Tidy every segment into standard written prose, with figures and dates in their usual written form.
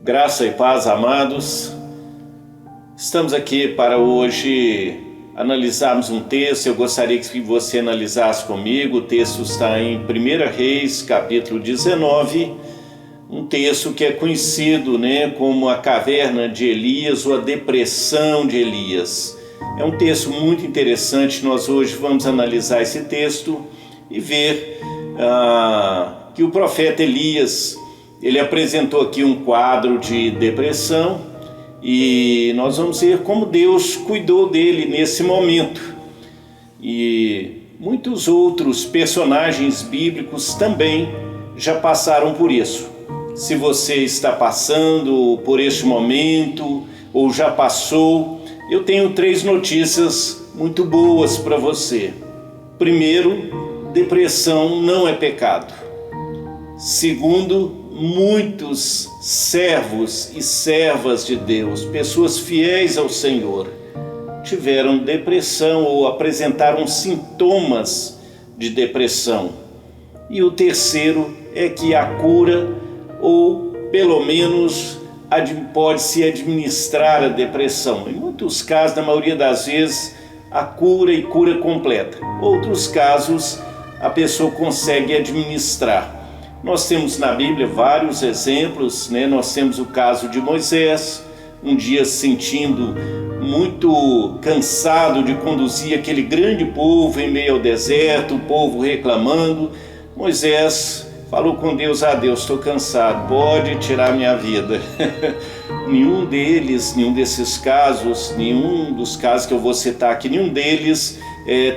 Graça e paz, amados. Estamos aqui para hoje analisarmos um texto. Eu gostaria que você analisasse comigo. O texto está em 1 Reis, capítulo 19, um texto que é conhecido, como a caverna de Elias ou a depressão de Elias. É um texto muito interessante. Nós hoje vamos analisar esse texto e ver que o profeta Elias, ele apresentou aqui um quadro de depressão e nós vamos ver como Deus cuidou dele nesse momento. E muitos outros personagens bíblicos também já passaram por isso. Se você está passando por este momento ou já passou, eu tenho 3 notícias muito boas para você. Primeiro, depressão não é pecado. Segundo, muitos servos e servas de Deus, pessoas fiéis ao Senhor, tiveram depressão ou apresentaram sintomas de depressão. E o terceiro é que a cura, ou pelo menos pode-se administrar a depressão. Em muitos casos, na maioria das vezes, a cura e cura completa. Outros casos, a pessoa consegue administrar. Nós temos na Bíblia vários exemplos, Nós temos o caso de Moisés, um dia se sentindo muito cansado de conduzir aquele grande povo em meio ao deserto, o povo reclamando. Moisés falou com Deus: Deus, estou cansado, pode tirar minha vida. Nenhum desses casos, nenhum dos casos que eu vou citar aqui, nenhum deles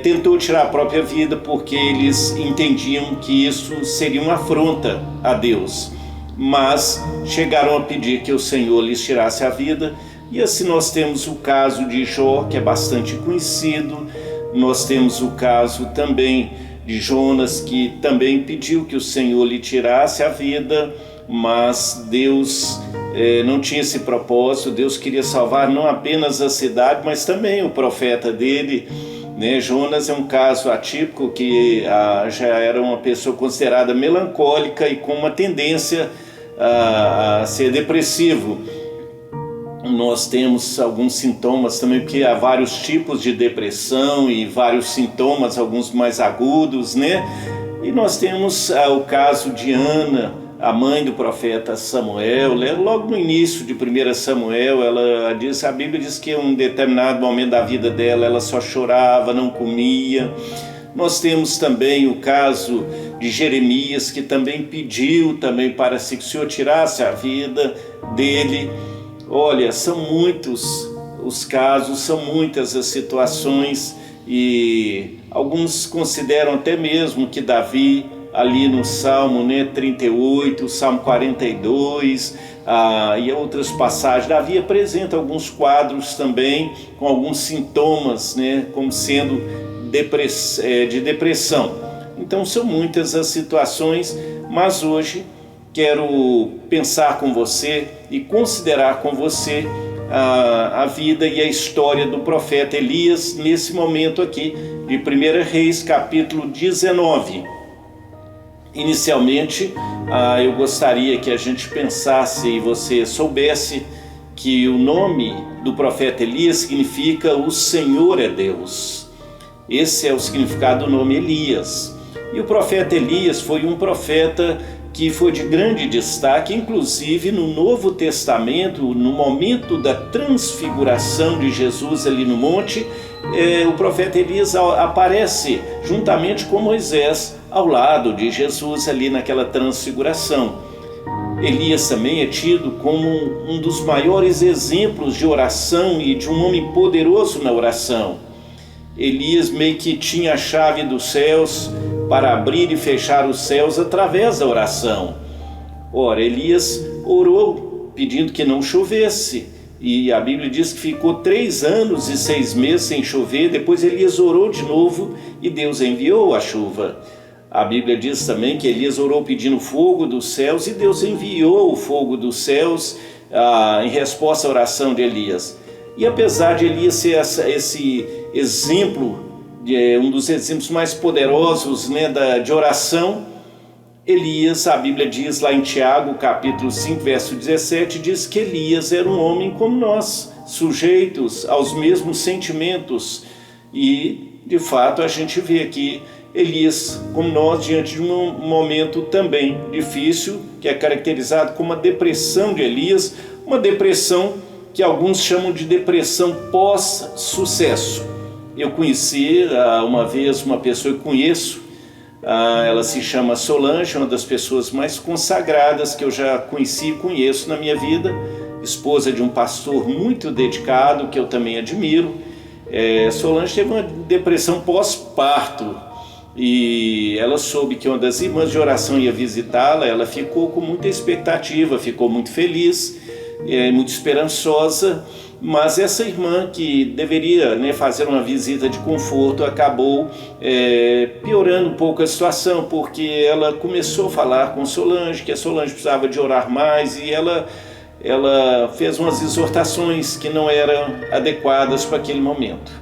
tentou tirar a própria vida, porque eles entendiam que isso seria uma afronta a Deus. Mas chegaram a pedir que o Senhor lhes tirasse a vida. E assim nós temos o caso de Jó, que é bastante conhecido. Nós temos o caso também de Jonas, que também pediu que o Senhor lhe tirasse a vida, mas Deus não tinha esse propósito. Deus queria salvar não apenas a cidade, mas também o profeta dele. Jonas é um caso atípico, que já era uma pessoa considerada melancólica e com uma tendência a ser depressivo. Nós temos alguns sintomas também, porque há vários tipos de depressão e vários sintomas, alguns mais agudos, E nós temos o caso de Ana, a mãe do profeta Samuel. Logo no início de 1 Samuel, a Bíblia diz que em um determinado momento da vida dela, ela só chorava, não comia. Nós temos também o caso de Jeremias, que também pediu também para que o Senhor tirasse a vida dele. Olha, são muitos os casos, são muitas as situações, e alguns consideram até mesmo que Davi, ali no Salmo 38, Salmo 42 e outras passagens, Davi apresenta alguns quadros também com alguns sintomas, como sendo de depressão. Então são muitas as situações, mas hoje quero pensar com você e considerar com você a vida e a história do profeta Elias nesse momento aqui de 1 Reis, capítulo 19. Inicialmente, eu gostaria que a gente pensasse e você soubesse que o nome do profeta Elias significa "o Senhor é Deus". Esse é o significado do nome Elias. E o profeta Elias foi um profeta que foi de grande destaque, inclusive no Novo Testamento, no momento da transfiguração de Jesus ali no monte. O profeta Elias aparece juntamente com Moisés ao lado de Jesus ali naquela transfiguração. Elias também é tido como um dos maiores exemplos de oração e de um homem poderoso na oração. Elias meio que tinha a chave dos céus para abrir e fechar os céus através da oração. Ora, Elias orou pedindo que não chovesse, e a Bíblia diz que ficou 3 anos e 6 meses sem chover. Depois Elias orou de novo e Deus enviou a chuva. A Bíblia diz também que Elias orou pedindo fogo dos céus e Deus enviou o fogo dos céus em resposta à oração de Elias. E apesar de Elias ser esse exemplo, um dos exemplos mais poderosos de oração, Elias, a Bíblia diz lá em Tiago, capítulo 5, verso 17, diz que Elias era um homem como nós, sujeitos aos mesmos sentimentos. E, de fato, a gente vê aqui Elias, como nós, diante de um momento também difícil, que é caracterizado como a depressão de Elias, uma depressão que alguns chamam de depressão pós-sucesso. Eu conheci uma vez uma pessoa que conheço, ela se chama Solange, uma das pessoas mais consagradas que eu já conheci e conheço na minha vida, esposa de um pastor muito dedicado, que eu também admiro. Solange teve uma depressão pós-parto e ela soube que uma das irmãs de oração ia visitá-la. Ela ficou com muita expectativa, ficou muito feliz, muito esperançosa, mas essa irmã que deveria, fazer uma visita de conforto acabou piorando um pouco a situação, porque ela começou a falar com Solange que a Solange precisava de orar mais, e ela fez umas exortações que não eram adequadas para aquele momento.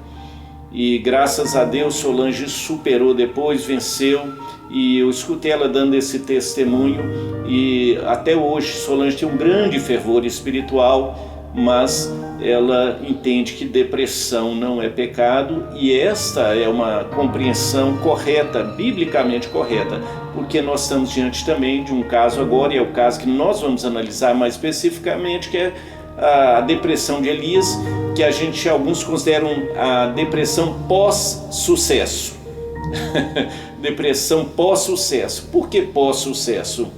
E graças a Deus Solange superou depois, venceu, e eu escutei ela dando esse testemunho, e até hoje Solange tem um grande fervor espiritual, mas ela entende que depressão não é pecado, e esta é uma compreensão correta, biblicamente correta, porque nós estamos diante também de um caso agora, e é o caso que nós vamos analisar mais especificamente, que é a depressão de Elias, que alguns consideram a depressão pós-sucesso. Depressão pós-sucesso. Por que pós-sucesso?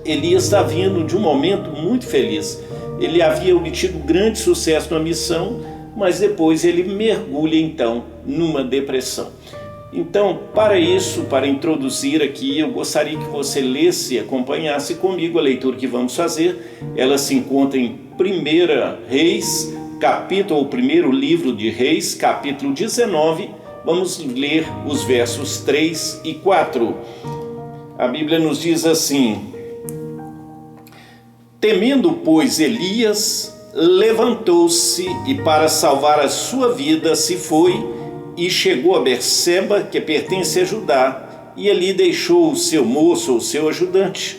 Elias está vindo de um momento muito feliz. Ele havia obtido grande sucesso na missão, mas depois ele mergulha então numa depressão. Então, para isso, para introduzir aqui, eu gostaria que você lesse e acompanhasse comigo a leitura que vamos fazer. Ela se encontra em 1 Reis, o primeiro livro de Reis, capítulo 19. Vamos ler os versos 3 e 4. A Bíblia nos diz assim: temendo, pois, Elias, levantou-se e, para salvar a sua vida, se foi e chegou a Berseba, que pertence a Judá, e ali deixou o seu moço, o seu ajudante.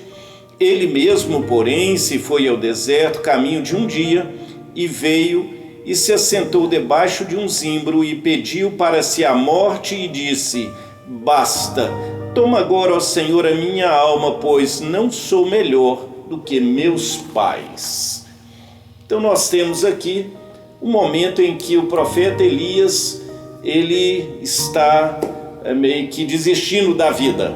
Ele mesmo, porém, se foi ao deserto, caminho de um dia, e veio e se assentou debaixo de um zimbro e pediu para si a morte e disse: basta, toma agora, ó Senhor, a minha alma, pois não sou melhor do que meus pais. Então nós temos aqui um momento em que o profeta Elias, ele está meio que desistindo da vida.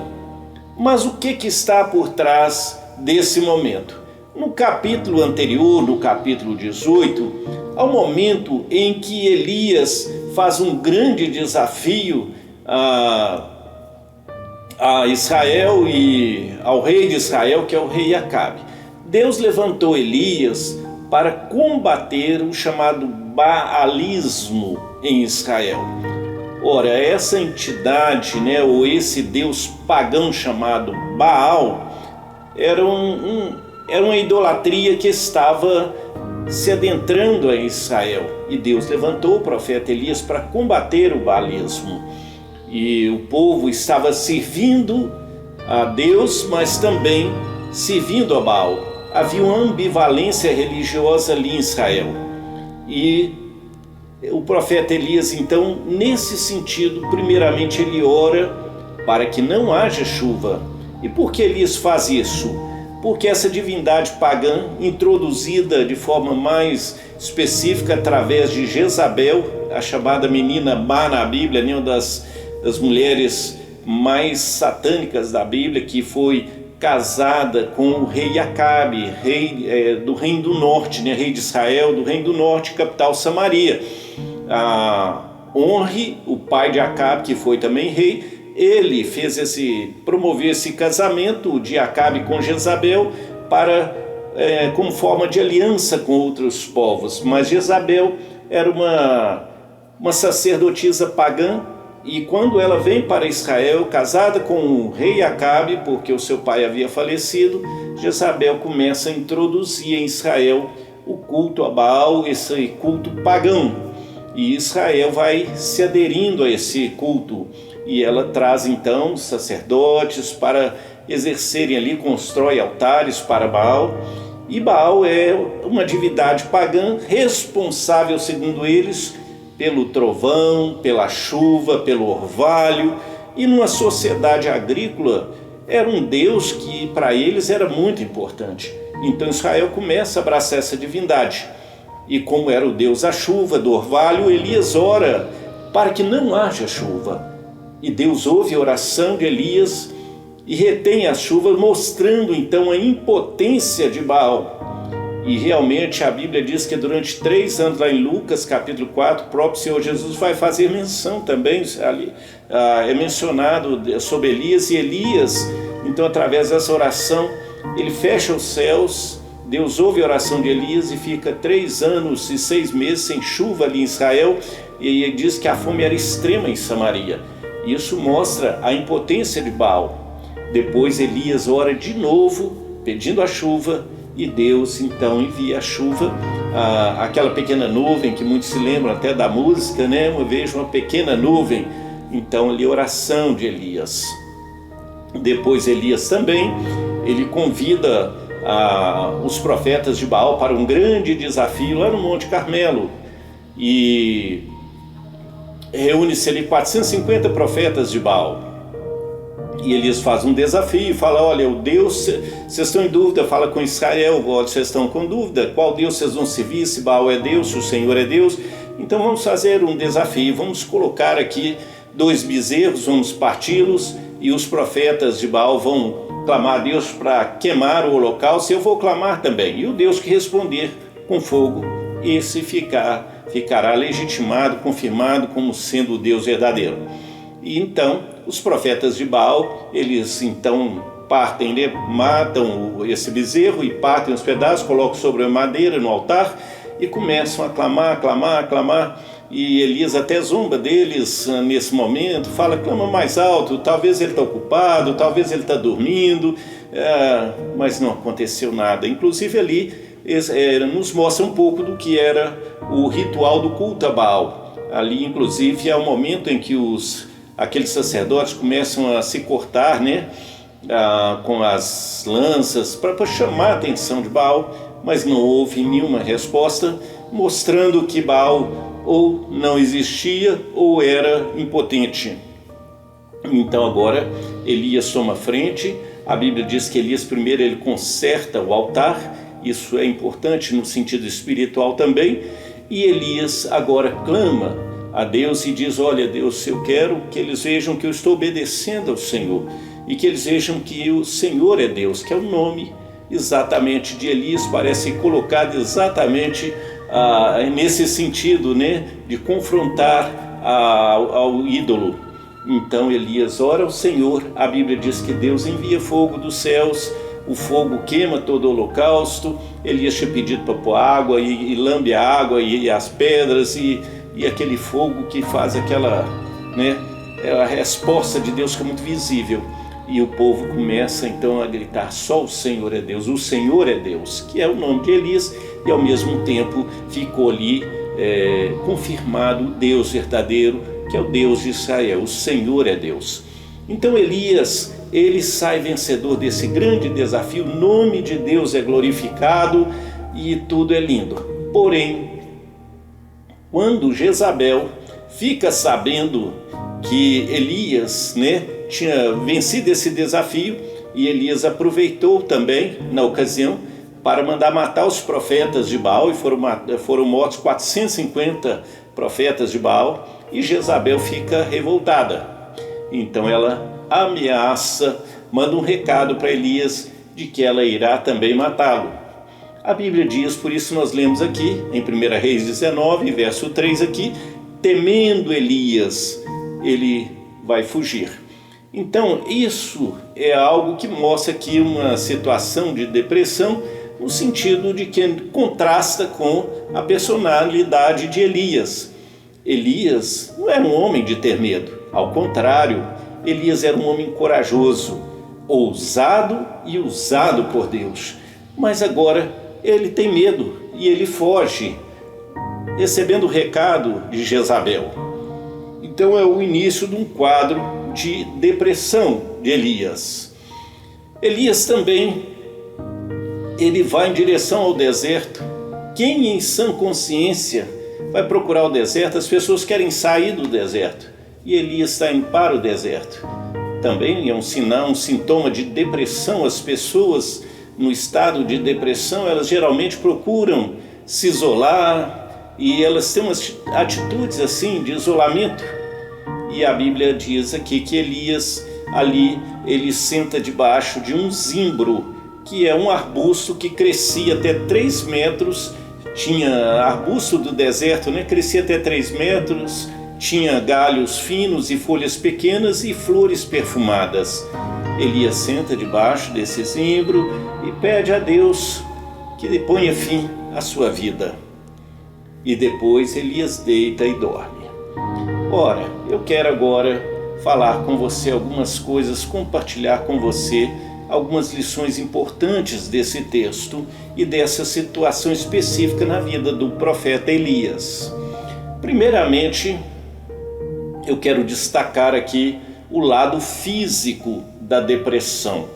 Mas o que está por trás desse momento? No capítulo anterior, no capítulo 18, há um momento em que Elias faz um grande desafio a Israel e ao rei de Israel, que é o rei Acabe. Deus levantou Elias para combater o chamado baalismo em Israel. Ora, essa entidade, ou esse deus pagão chamado Baal, era uma idolatria que estava se adentrando em Israel. E Deus levantou o profeta Elias para combater o baalismo. E o povo estava servindo a Deus, mas também servindo a Baal. Havia uma ambivalência religiosa ali em Israel. E o profeta Elias, então, nesse sentido, primeiramente ele ora para que não haja chuva. E por que Elias faz isso? Porque essa divindade pagã, introduzida de forma mais específica através de Jezabel, a chamada menina má na Bíblia, uma das mulheres mais satânicas da Bíblia, que foi casada com o rei Acabe, rei do Reino do Norte, rei de Israel, do Reino do Norte, capital Samaria. Onri, o pai de Acabe, que foi também rei, ele promoveu esse casamento de Acabe com Jezabel como forma de aliança com outros povos. Mas Jezabel era uma sacerdotisa pagã, e quando ela vem para Israel, casada com o rei Acabe, porque o seu pai havia falecido, Jezabel começa a introduzir em Israel o culto a Baal, esse culto pagão. E Israel vai se aderindo a esse culto. E ela traz então sacerdotes para exercerem ali, constrói altares para Baal. E Baal é uma divindade pagã responsável, segundo eles, pelo trovão, pela chuva, pelo orvalho. E numa sociedade agrícola, era um deus que para eles era muito importante. Então Israel começa a abraçar essa divindade. E como era o deus da chuva, do orvalho, Elias ora para que não haja chuva. E Deus ouve a oração de Elias e retém a chuva, mostrando então a impotência de Baal. E realmente a Bíblia diz que durante 3 anos, lá em Lucas capítulo 4, o próprio Senhor Jesus vai fazer menção também, ali, é mencionado sobre Elias, e Elias, então através dessa oração, ele fecha os céus, Deus ouve a oração de Elias e fica 3 anos e 6 meses sem chuva ali em Israel, e ele diz que a fome era extrema em Samaria. Isso mostra a impotência de Baal. Depois Elias ora de novo, pedindo a chuva, e Deus então envia a chuva, aquela pequena nuvem que muitos se lembram até da música, né? Eu vejo uma pequena nuvem. Então ali a oração de Elias. Depois Elias também, ele convida os profetas de Baal para um grande desafio lá no Monte Carmelo. E reúne-se ali 450 profetas de Baal. E Elias faz um desafio, fala, olha, o Deus, vocês estão em dúvida, fala com Israel, vocês estão com dúvida, qual Deus vocês vão servir, se Baal é Deus, se o Senhor é Deus. Então vamos fazer um desafio, vamos colocar aqui 2 bezerros, vamos parti-los, e os profetas de Baal vão clamar a Deus para queimar o holocausto, e eu vou clamar também. E o Deus que responder com fogo, esse ficará legitimado, confirmado como sendo o Deus verdadeiro. E então os profetas de Baal, eles então partem, né? Matam esse bezerro e partem os pedaços, colocam sobre a madeira no altar e começam a clamar, clamar, clamar. E Elias até zomba deles nesse momento, fala, clama mais alto, talvez ele está ocupado, talvez ele está dormindo, mas não aconteceu nada. Inclusive ali nos mostra um pouco do que era o ritual do culto a Baal. Ali inclusive é o momento em que aqueles sacerdotes começam a se cortar, né, com as lanças para chamar a atenção de Baal, mas não houve nenhuma resposta, mostrando que Baal ou não existia ou era impotente. Então agora Elias toma frente. A Bíblia diz que Elias primeiro ele conserta o altar, isso é importante no sentido espiritual também, e Elias agora clama a Deus e diz, olha Deus, eu quero que eles vejam que eu estou obedecendo ao Senhor e que eles vejam que o Senhor é Deus, que é o nome exatamente de Elias, parece colocado exatamente nesse sentido, né, de confrontar ao ídolo. Então Elias ora ao Senhor, a Bíblia diz que Deus envia fogo dos céus, o fogo queima todo o holocausto. Elias tinha pedido para pôr água e lambe a água e as pedras e aquele fogo que faz aquela, né, a resposta de Deus que é muito visível. E o povo começa então a gritar, só o Senhor é Deus, o Senhor é Deus, que é o nome de Elias, e ao mesmo tempo ficou ali confirmado o Deus verdadeiro, que é o Deus de Israel, o Senhor é Deus. Então Elias, ele sai vencedor desse grande desafio, o nome de Deus é glorificado e tudo é lindo. Porém, quando Jezabel fica sabendo que Elias, né, tinha vencido esse desafio, e Elias aproveitou também na ocasião para mandar matar os profetas de Baal, e foram mortos 450 profetas de Baal, e Jezabel fica revoltada. Então ela ameaça, manda um recado para Elias de que ela irá também matá-lo. A Bíblia diz, por isso nós lemos aqui, em 1 Reis 19, verso 3 aqui, temendo Elias, ele vai fugir. Então isso é algo que mostra aqui uma situação de depressão, no sentido de que contrasta com a personalidade de Elias. Elias não era um homem de ter medo, ao contrário, Elias era um homem corajoso, ousado e usado por Deus. Mas agora ele tem medo e ele foge, recebendo o recado de Jezabel. Então é o início de um quadro de depressão de Elias. Elias também, ele vai em direção ao deserto. Quem em sã consciência vai procurar o deserto? As pessoas querem sair do deserto e Elias está indo para o deserto. Também é um sinal, um sintoma de depressão. As pessoas no estado de depressão, elas geralmente procuram se isolar e elas têm umas atitudes assim de isolamento. E a Bíblia diz aqui que Elias ali, ele senta debaixo de um zimbro, que é um arbusto que crescia até 3 metros, tinha arbusto do deserto, né? Crescia até 3 metros, tinha galhos finos e folhas pequenas e flores perfumadas. Elias senta debaixo desse zimbro e pede a Deus que ponha fim à sua vida. E depois Elias deita e dorme. Ora, eu quero agora falar com você algumas coisas, compartilhar com você algumas lições importantes desse texto e dessa situação específica na vida do profeta Elias. Primeiramente, eu quero destacar aqui o lado físico da depressão.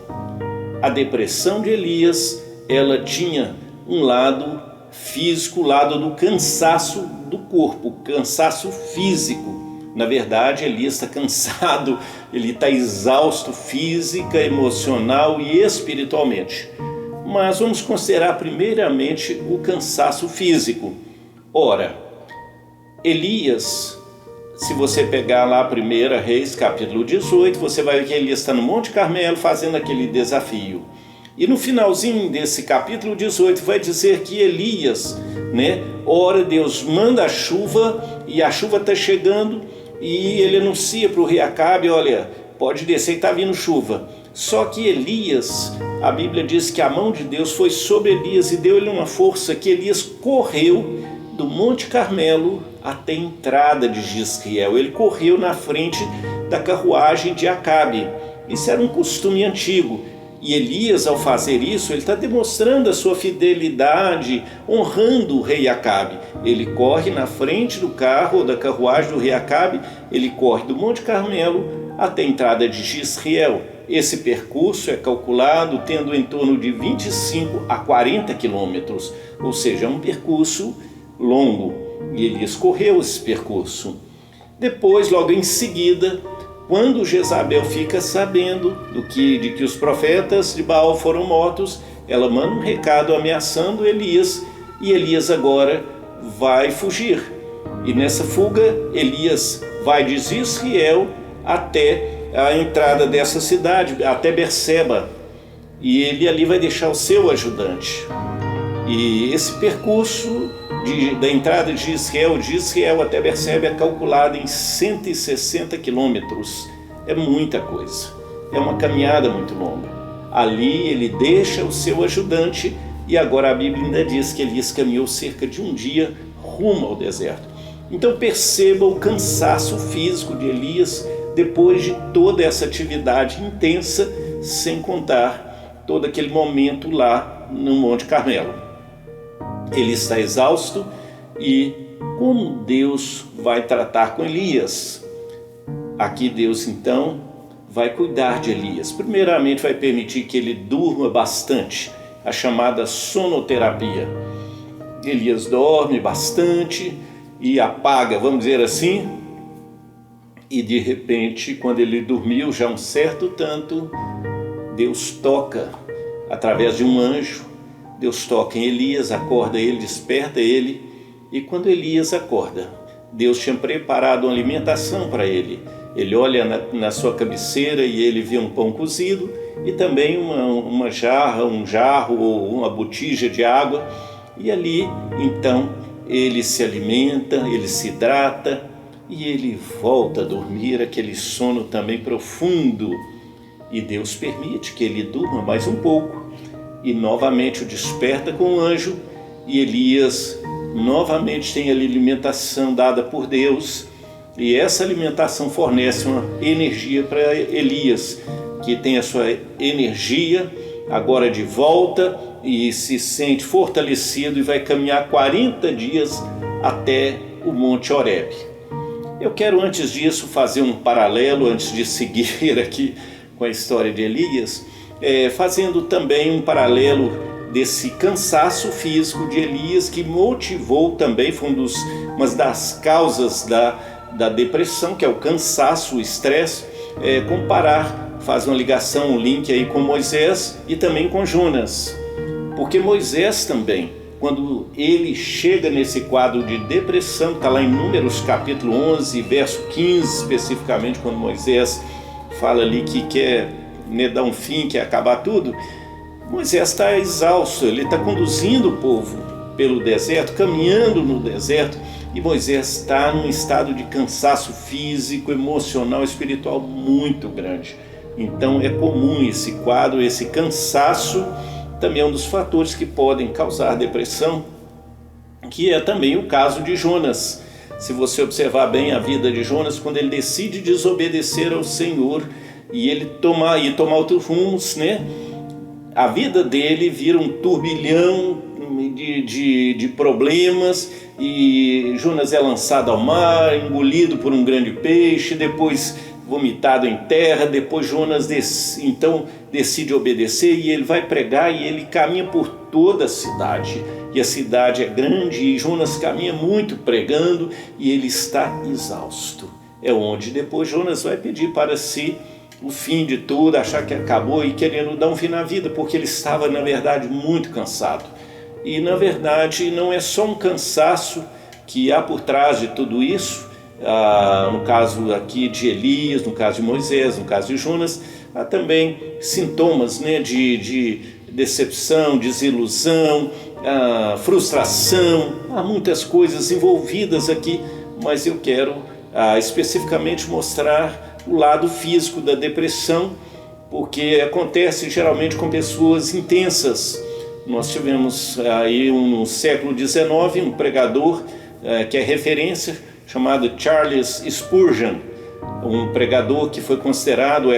A depressão de Elias, ela tinha um lado físico, o lado do cansaço do corpo, cansaço físico. Na verdade, Elias está cansado, ele está exausto física, emocional e espiritualmente. Mas vamos considerar primeiramente o cansaço físico. Ora, Elias, se você pegar lá 1 Reis, capítulo 18, você vai ver que Elias está no Monte Carmelo fazendo aquele desafio. E no finalzinho desse capítulo 18 vai dizer que Elias, ora Deus manda a chuva e a chuva está chegando e ele anuncia para o rei Acabe, olha, pode descer que está vindo chuva. Só que Elias, a Bíblia diz que a mão de Deus foi sobre Elias e deu-lhe uma força que Elias correu do Monte Carmelo até a entrada de Jezreel. Ele correu na frente da carruagem de Acabe. Isso era um costume antigo. E Elias, ao fazer isso, ele está demonstrando a sua fidelidade, honrando o rei Acabe. Ele corre na frente do carro ou da carruagem do rei Acabe, ele corre do Monte Carmelo até a entrada de Jezreel. Esse percurso é calculado tendo em torno de 25 a 40 quilômetros, ou seja, é um percurso longo. E Elias correu esse percurso. Depois, logo em seguida, quando Jezabel fica sabendo de que os profetas de Baal foram mortos, ela manda um recado ameaçando Elias, e Elias agora vai fugir. E nessa fuga, Elias vai de Jezreel até a entrada dessa cidade, até Berseba, e ele ali vai deixar o seu ajudante. E esse percurso da entrada de Jezreel até Berseba é calculado em 160 quilômetros. É muita coisa, é uma caminhada muito longa. Ali ele deixa o seu ajudante e agora a Bíblia ainda diz que Elias caminhou cerca de um dia rumo ao deserto. Então perceba o cansaço físico de Elias depois de toda essa atividade intensa, sem contar todo aquele momento lá no Monte Carmelo. Ele está exausto e como Deus vai tratar com Elias? Aqui Deus então vai cuidar de Elias. Primeiramente vai permitir que ele durma bastante, a chamada sonoterapia. Elias dorme bastante e apaga, vamos dizer assim, e de repente, quando ele dormiu já um certo tanto, Deus toca através de um anjo. Deus toca em Elias, acorda ele, desperta ele, e quando Elias acorda, Deus tinha preparado uma alimentação para ele. Ele olha na sua cabeceira e ele vê um pão cozido e também uma jarra, um jarro ou uma botija de água, e ali então ele se alimenta, ele se hidrata e ele volta a dormir, aquele sono também profundo, e Deus permite que ele durma mais um pouco. E novamente o desperta com o anjo, e Elias novamente tem a alimentação dada por Deus, e essa alimentação fornece uma energia para Elias, que tem a sua energia agora de volta e se sente fortalecido e vai caminhar 40 dias até o Monte Horebe. Eu quero antes disso fazer um paralelo, antes de seguir aqui com a história de Elias. fazendo também um paralelo desse cansaço físico de Elias, que motivou também, foi uma das causas da depressão, que é o cansaço, o estresse, faz uma ligação, um link aí com Moisés e também com Jonas. Porque Moisés também, quando ele chega nesse quadro de depressão, está lá em Números capítulo 11, verso 15 especificamente, quando Moisés fala ali que quer dar um fim, quer acabar tudo, Moisés está exausto, ele está conduzindo o povo pelo deserto, caminhando no deserto, e Moisés está num estado de cansaço físico, emocional, espiritual muito grande. Então é comum esse quadro, esse cansaço, também é um dos fatores que podem causar depressão, que é também o caso de Jonas. Se você observar bem a vida de Jonas, quando ele decide desobedecer ao Senhor e ele tomar outros rumos, né? A vida dele vira um turbilhão de problemas, e Jonas é lançado ao mar, engolido por um grande peixe, depois vomitado em terra. Depois Jonas decide obedecer, e ele vai pregar, e ele caminha por toda a cidade, e a cidade é grande, e Jonas caminha muito pregando, e ele está exausto. É onde depois Jonas vai pedir para si o fim de tudo, achar que acabou e querendo dar um fim na vida, porque ele estava na verdade muito cansado. E na verdade não é só um cansaço que há por trás de tudo isso. No caso aqui de Elias, no caso de Moisés, no caso de Jonas, há também sintomas, né, de decepção, desilusão, frustração. Há muitas coisas envolvidas aqui, mas eu quero especificamente mostrar o lado físico da depressão, porque acontece geralmente com pessoas intensas. Nós tivemos aí no século XIX um pregador que é referência, chamado Charles Spurgeon, um pregador que é considerado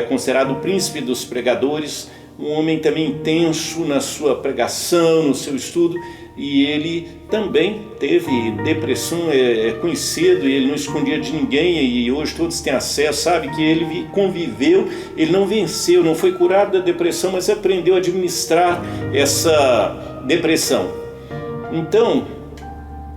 o príncipe dos pregadores, um homem também intenso na sua pregação, no seu estudo, e ele também teve depressão, é conhecido, e ele não escondia de ninguém, e hoje todos têm acesso, sabe que ele conviveu, ele não venceu, não foi curado da depressão, mas aprendeu a administrar essa depressão. Então,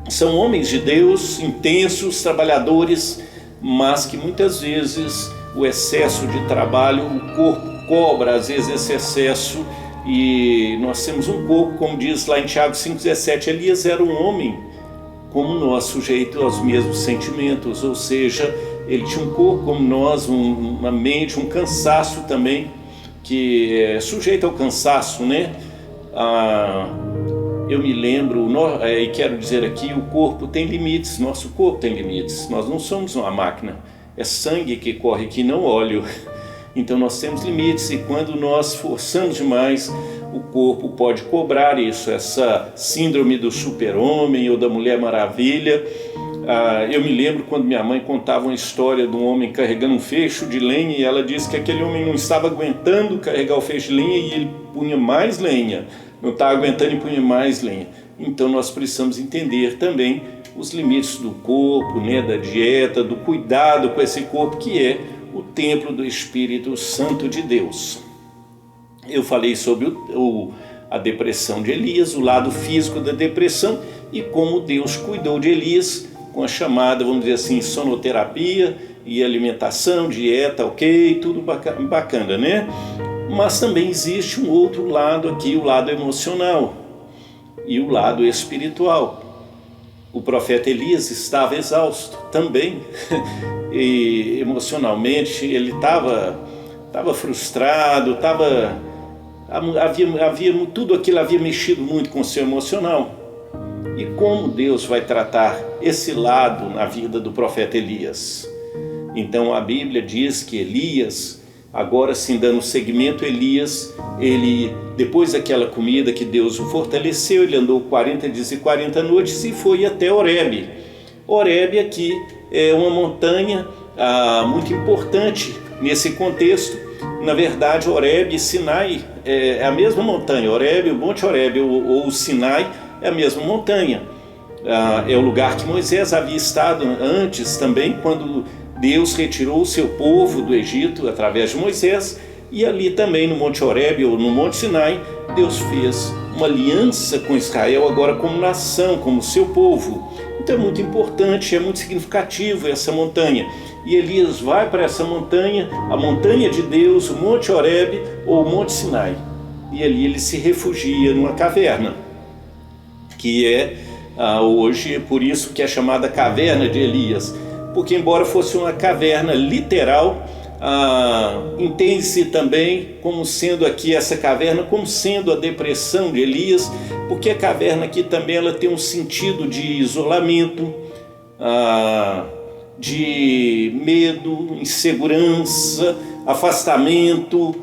são homens de Deus, intensos, trabalhadores, mas que muitas vezes o excesso de trabalho, o corpo cobra às vezes esse excesso, e nós temos um corpo, como diz lá em Tiago 5,17, Elias era um homem como nós, sujeito aos mesmos sentimentos, ou seja, ele tinha um corpo como nós, uma mente, um cansaço também, que é sujeito ao cansaço, né? Eu me lembro, e quero dizer aqui, o corpo tem limites, nosso corpo tem limites, nós não somos uma máquina, é sangue que corre aqui, não óleo. Então nós temos limites, e quando nós forçamos demais, o corpo pode cobrar isso, essa síndrome do super-homem ou da Mulher Maravilha. Eu me lembro quando minha mãe contava uma história de um homem carregando um feixe de lenha, e ela disse que aquele homem não estava aguentando carregar o feixe de lenha, e ele punha mais lenha, não estava aguentando e punha mais lenha. Então nós precisamos entender também os limites do corpo, né, da dieta, do cuidado com esse corpo, que é o templo do Espírito Santo de Deus. Eu falei sobre a depressão de Elias, o lado físico da depressão, e como Deus cuidou de Elias com a chamada, vamos dizer assim, sonoterapia e alimentação, dieta, ok, tudo bacana, né? Mas também existe um outro lado aqui, o lado emocional e o lado espiritual. O profeta Elias estava exausto também, e emocionalmente ele estava frustrado, tudo aquilo havia mexido muito com o seu emocional. E como Deus vai tratar esse lado na vida do profeta Elias? Então a Bíblia diz que Elias, agora sim dando seguimento, ele depois daquela comida que Deus o fortaleceu, ele andou 40 dias e 40 noites e foi até Horebe. Horebe aqui é uma montanha muito importante nesse contexto. Na verdade, Horebe e Sinai é a mesma montanha. Horebe, o Monte Horebe ou o Sinai é a mesma montanha. É o lugar que Moisés havia estado antes também, quando Deus retirou o seu povo do Egito através de Moisés, E ali também no Monte Horebe ou no Monte Sinai, Deus fez uma aliança com Israel agora como nação, como seu povo. Então é muito importante, é muito significativo essa montanha. E Elias vai para essa montanha, a montanha de Deus, o Monte Horebe ou o Monte Sinai. E ali ele se refugia numa caverna, que é hoje, por isso que é chamada Caverna de Elias. Porque embora fosse uma caverna literal, entende-se também como sendo aqui essa caverna, como sendo a depressão de Elias, porque a caverna aqui também ela tem um sentido de isolamento, de medo, insegurança, afastamento,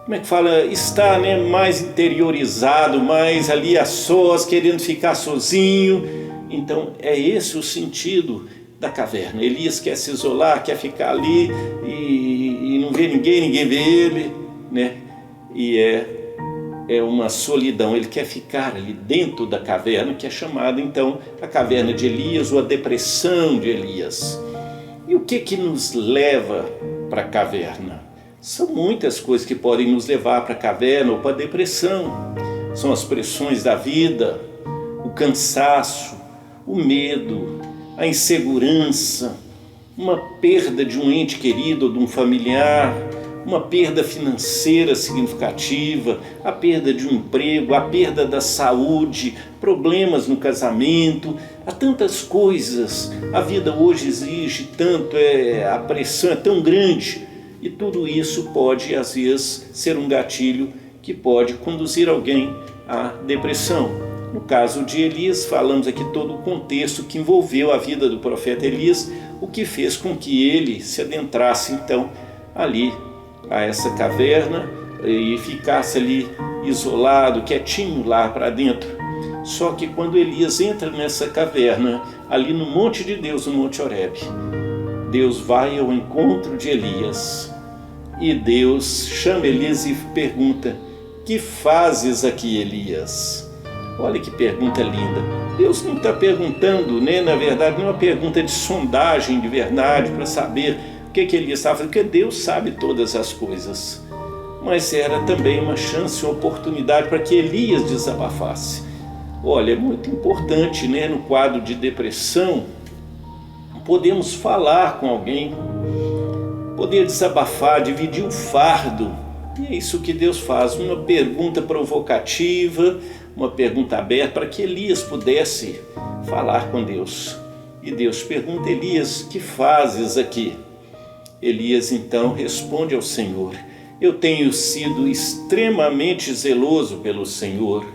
como é que fala? Está, né, mais interiorizado, mais ali a sós, querendo ficar sozinho. Então é esse o sentido da caverna. Elias quer se isolar, quer ficar ali e não vê ninguém, ninguém vê ele, né? E é uma solidão, ele quer ficar ali dentro da caverna, que é chamada então a caverna de Elias ou a depressão de Elias. E o que nos leva para a caverna? São muitas coisas que podem nos levar para a caverna ou para a depressão. São as pressões da vida, o cansaço, o medo, a insegurança, uma perda de um ente querido ou de um familiar, uma perda financeira significativa, a perda de um emprego, a perda da saúde, problemas no casamento, há tantas coisas. A vida hoje exige tanto, a pressão é tão grande, e tudo isso pode às vezes ser um gatilho que pode conduzir alguém à depressão. No caso de Elias, falamos aqui todo o contexto que envolveu a vida do profeta Elias, o que fez com que ele se adentrasse então ali a essa caverna e ficasse ali isolado, quietinho lá para dentro. Só que quando Elias entra nessa caverna, ali no monte de Deus, no Monte Horebe, Deus vai ao encontro de Elias e Deus chama Elias e pergunta: que fazes aqui, Elias? Olha que pergunta linda. Deus não está perguntando, né? Na verdade não é uma pergunta de sondagem de verdade para saber o que Elias estava fazendo, porque Deus sabe todas as coisas. Mas era também uma chance, uma oportunidade para que Elias desabafasse. Olha, é muito importante, né? No quadro de depressão, podemos falar com alguém, poder desabafar, dividir o fardo. E é isso que Deus faz, uma pergunta provocativa, uma pergunta aberta para que Elias pudesse falar com Deus. E Deus pergunta: Elias, que fazes aqui? Elias então responde ao Senhor: eu tenho sido extremamente zeloso pelo Senhor,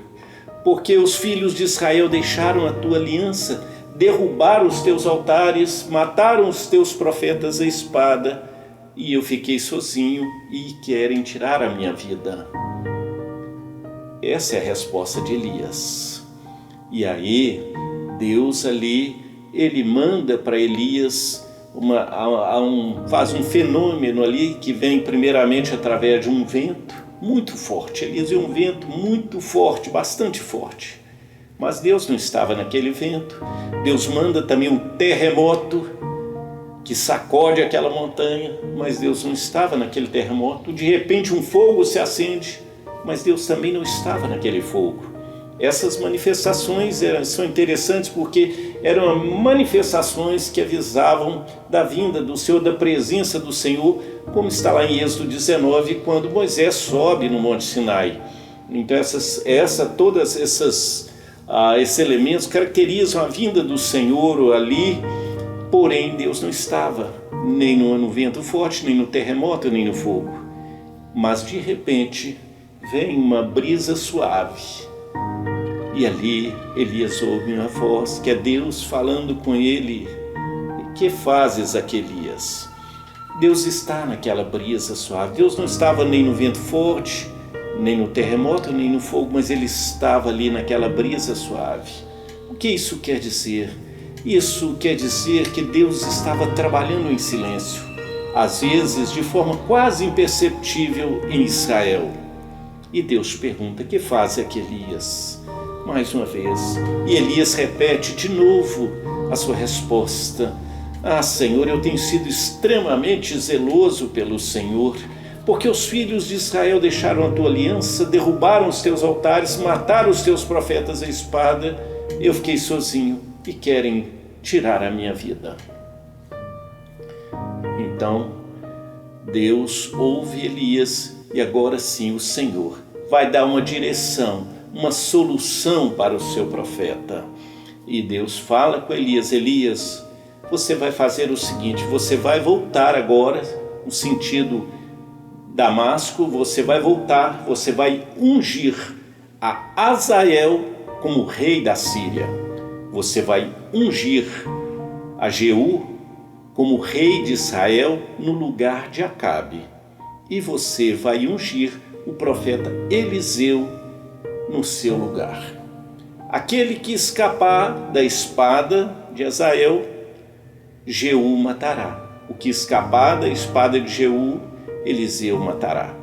porque os filhos de Israel deixaram a tua aliança, derrubaram os teus altares, mataram os teus profetas à espada, e eu fiquei sozinho e querem tirar a minha vida. Essa é a resposta de Elias. E aí Deus ali, ele manda para Elias, faz um fenômeno ali que vem primeiramente através de um vento muito forte. Elias viu um vento muito forte, bastante forte. Mas Deus não estava naquele vento. Deus manda também um terremoto que sacode aquela montanha, mas Deus não estava naquele terremoto. De repente um fogo se acende, mas Deus também não estava naquele fogo. Essas manifestações são interessantes porque eram manifestações que avisavam da vinda do Senhor, da presença do Senhor, como está lá em Êxodo 19, quando Moisés sobe no Monte Sinai. Então todos esses elementos caracterizam a vinda do Senhor ali, porém Deus não estava nem no vento forte, nem no terremoto, nem no fogo. Mas de repente vem uma brisa suave. E ali Elias ouve uma voz, que é Deus falando com ele: que fazes aqui, Elias? Deus está naquela brisa suave. Deus não estava nem no vento forte, nem no terremoto, nem no fogo, mas ele estava ali naquela brisa suave. O que isso quer dizer? Isso quer dizer que Deus estava trabalhando em silêncio, às vezes de forma quase imperceptível em Israel. E Deus pergunta: que faz aqui, Elias? Mais uma vez. E Elias repete de novo a sua resposta: Ah, Senhor, eu tenho sido extremamente zeloso pelo Senhor, porque os filhos de Israel deixaram a tua aliança, derrubaram os teus altares, mataram os teus profetas à espada. Eu fiquei sozinho e querem tirar a minha vida. Então, Deus ouve Elias e agora sim o Senhor vai dar uma direção, uma solução para o seu profeta. E Deus fala com Elias: Elias, você vai fazer o seguinte, você vai voltar agora, no sentido Damasco, você vai voltar, você vai ungir a Azael como rei da Síria. Você vai ungir a Jeú como rei de Israel no lugar de Acabe. E você vai ungir o profeta Eliseu no seu lugar. Aquele que escapar da espada de Azael, Jeú matará. O que escapar da espada de Jeú, Eliseu matará.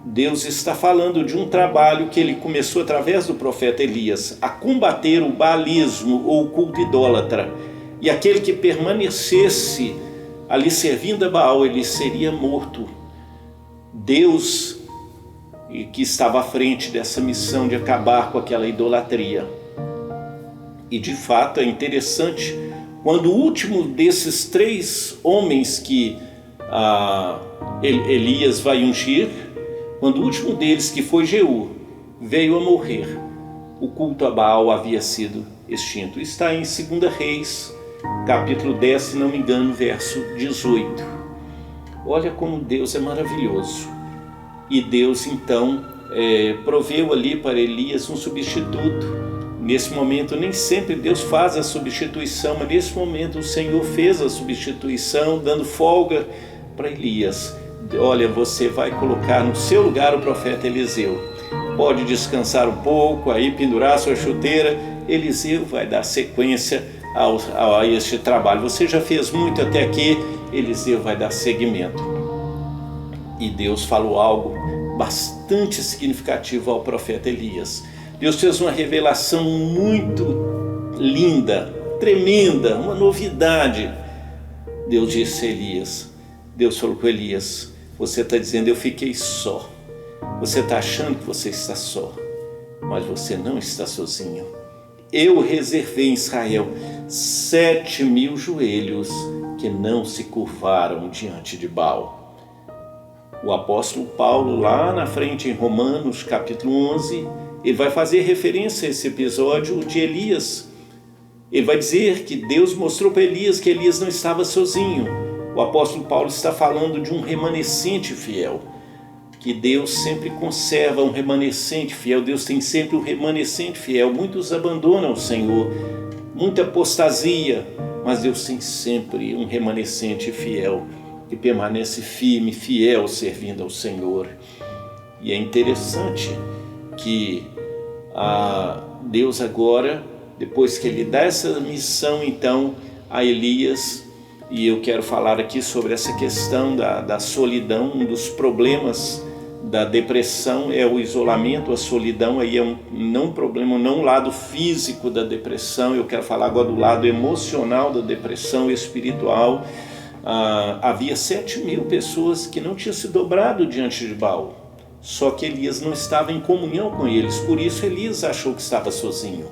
Deus está falando de um trabalho que ele começou através do profeta Elias, a combater o baalismo ou o culto idólatra. E aquele que permanecesse ali servindo a Baal, ele seria morto. Deus, que estava à frente dessa missão de acabar com aquela idolatria. E de fato é interessante, quando o último desses 3 homens que Elias vai ungir, quando o último deles, que foi Jeú, veio a morrer, o culto a Baal havia sido extinto. Está em 2 Reis, capítulo 10, se não me engano, verso 18. Olha como Deus é maravilhoso. E Deus então proveu ali para Elias um substituto. Nesse momento, nem sempre Deus faz a substituição, mas nesse momento o Senhor fez a substituição, dando folga para Elias. Olha, você vai colocar no seu lugar o profeta Eliseu. Pode descansar um pouco, aí pendurar sua chuteira. Eliseu vai dar sequência a este trabalho. Você já fez muito até aqui, Eliseu vai dar seguimento. E Deus falou algo bastante significativo ao profeta Elias. Deus fez uma revelação muito linda, tremenda, uma novidade. Deus disse a Elias, Deus falou com Elias: você está dizendo, eu fiquei só. Você está achando que você está só, mas você não está sozinho. Eu reservei em Israel 7.000 joelhos que não se curvaram diante de Baal. O apóstolo Paulo, lá na frente em Romanos, capítulo 11, ele vai fazer referência a esse episódio de Elias. Ele vai dizer que Deus mostrou para Elias que Elias não estava sozinho. O apóstolo Paulo está falando de um remanescente fiel, que Deus sempre conserva um remanescente fiel. Deus tem sempre um remanescente fiel. Muitos abandonam o Senhor, muita apostasia, mas Deus tem sempre um remanescente fiel, que permanece firme, fiel, servindo ao Senhor. E é interessante que Deus agora, depois que ele dá essa missão então a Elias, e eu quero falar aqui sobre essa questão da solidão. Um dos problemas da depressão é o isolamento, a solidão. Aí é um problema, não o lado físico da depressão, eu quero falar agora do lado emocional da depressão espiritual. Havia 7.000 pessoas que não tinham se dobrado diante de Baal, só que Elias não estava em comunhão com eles, por isso Elias achou que estava sozinho.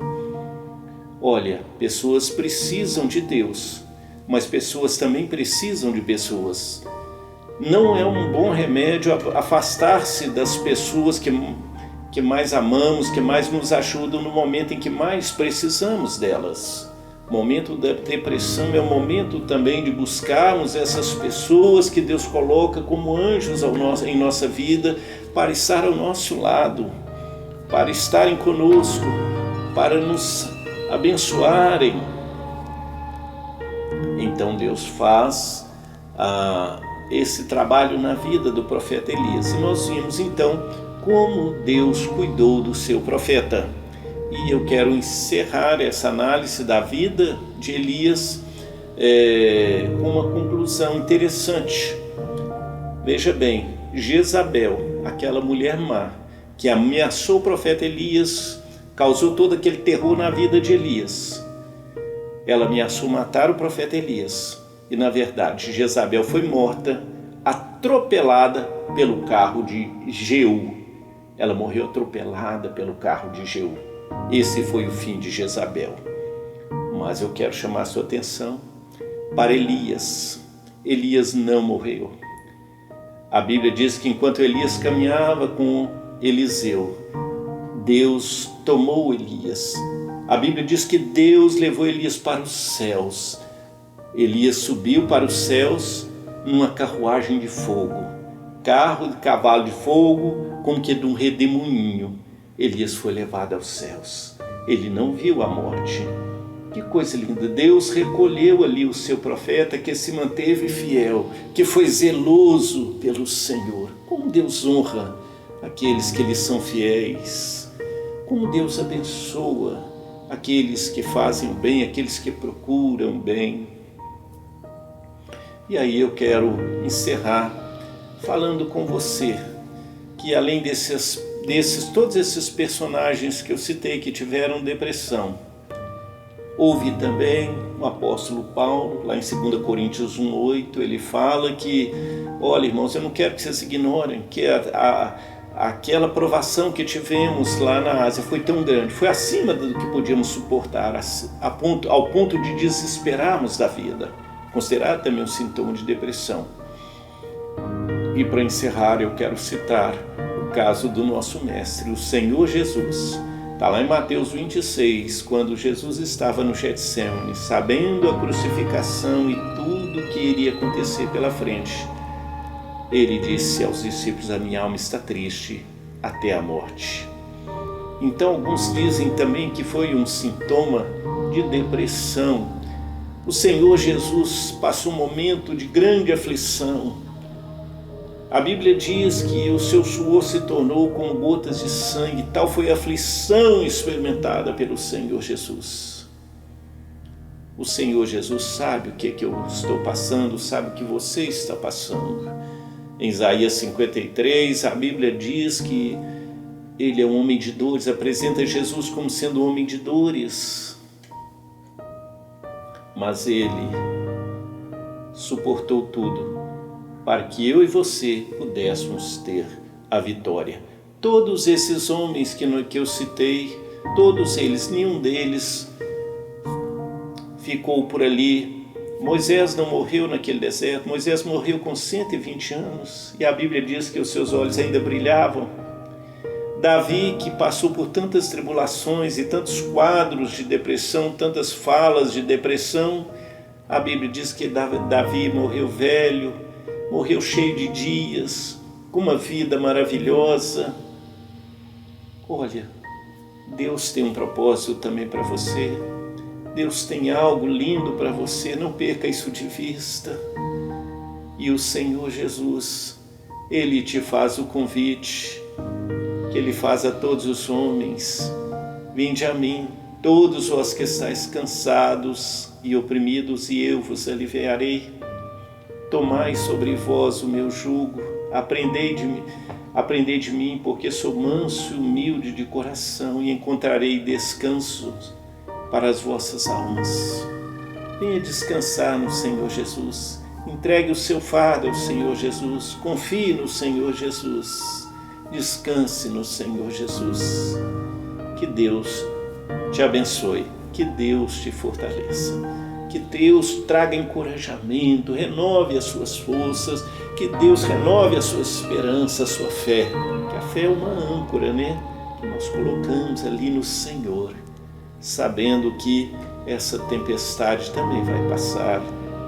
Olha, pessoas precisam de Deus, mas pessoas também precisam de pessoas. Não é um bom remédio afastar-se das pessoas que mais amamos, que mais nos ajudam no momento em que mais precisamos delas. O momento da depressão é o momento também de buscarmos essas pessoas que Deus coloca como anjos em nossa vida, para estar ao nosso lado, para estarem conosco, para nos abençoarem. Então Deus faz esse trabalho na vida do profeta Elias. E nós vimos então como Deus cuidou do seu profeta. E eu quero encerrar essa análise da vida de Elias com uma conclusão interessante. Veja bem, Jezabel, aquela mulher má, que ameaçou o profeta Elias, causou todo aquele terror na vida de Elias. Ela ameaçou matar o profeta Elias. E na verdade Jezabel foi morta, atropelada pelo carro de Jeú. Ela morreu atropelada pelo carro de Jeú. Esse foi o fim de Jezabel. Mas eu quero chamar a sua atenção para Elias. Elias não morreu. A Bíblia diz que enquanto Elias caminhava com Eliseu, Deus tomou Elias. A Bíblia diz que Deus levou Elias para os céus. Elias subiu para os céus numa carruagem de fogo, carro de cavalo de fogo, como que de um redemoinho. Elias foi levado aos céus. Ele não viu a morte. Que coisa linda! Deus recolheu ali o seu profeta que se manteve fiel, que foi zeloso pelo Senhor. Como Deus honra aqueles que lhe são fiéis. Como Deus abençoa aqueles que fazem o bem, aqueles que procuram bem. E aí eu quero encerrar falando com você que além todos esses personagens que eu citei que tiveram depressão, houve também o apóstolo Paulo, lá em 2 Coríntios 1:8, ele fala que, olha irmãos, eu não quero que vocês ignorem que aquela provação que tivemos lá na Ásia foi tão grande, foi acima do que podíamos suportar, ao ponto de desesperarmos da vida, considerado também um sintoma de depressão. E para encerrar, eu quero citar o caso do nosso mestre, o Senhor Jesus. Está lá em Mateus 26, quando Jesus estava no Getsêmani, sabendo a crucificação e tudo que iria acontecer pela frente. Ele disse aos discípulos: a minha alma está triste até a morte. Então alguns dizem também que foi um sintoma de depressão. O Senhor Jesus passou um momento de grande aflição. A Bíblia diz que o seu suor se tornou como gotas de sangue, tal foi a aflição experimentada pelo Senhor Jesus. O Senhor Jesus sabe o que eu estou passando, sabe o que você está passando. Em Isaías 53, a Bíblia diz que ele é um homem de dores, apresenta Jesus como sendo um homem de dores. Mas ele suportou tudo para que eu e você pudéssemos ter a vitória. Todos esses homens que eu citei, todos eles, nenhum deles ficou por ali. Moisés não morreu naquele deserto, Moisés morreu com 120 anos e a Bíblia diz que os seus olhos ainda brilhavam. Davi, que passou por tantas tribulações e tantos quadros de depressão, tantas falas de depressão, a Bíblia diz que Davi morreu velho, morreu cheio de dias, com uma vida maravilhosa. Olha, Deus tem um propósito também para você. Deus tem algo lindo para você, não perca isso de vista. E o Senhor Jesus, Ele te faz o convite, que Ele faz a todos os homens: vinde a mim, todos vós que estáis cansados e oprimidos, e eu vos aliviarei. Tomai sobre vós o meu jugo, aprendei de mim, porque sou manso e humilde de coração, e encontrarei descanso para as vossas almas. Venha descansar no Senhor Jesus. Entregue o seu fardo ao Senhor Jesus. Confie no Senhor Jesus. Descanse no Senhor Jesus. Que Deus te abençoe. Que Deus te fortaleça. Que Deus traga encorajamento, renove as suas forças, que Deus renove a sua esperança, a sua fé. Que a fé é uma âncora, né? Que nós colocamos ali no Senhor, sabendo que essa tempestade também vai passar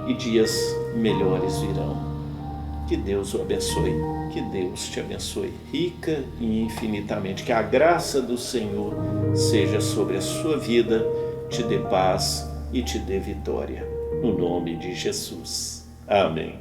e dias melhores virão. Que Deus o abençoe, que Deus te abençoe rica e infinitamente. Que a graça do Senhor seja sobre a sua vida, te dê paz e te dê vitória. No nome de Jesus. Amém.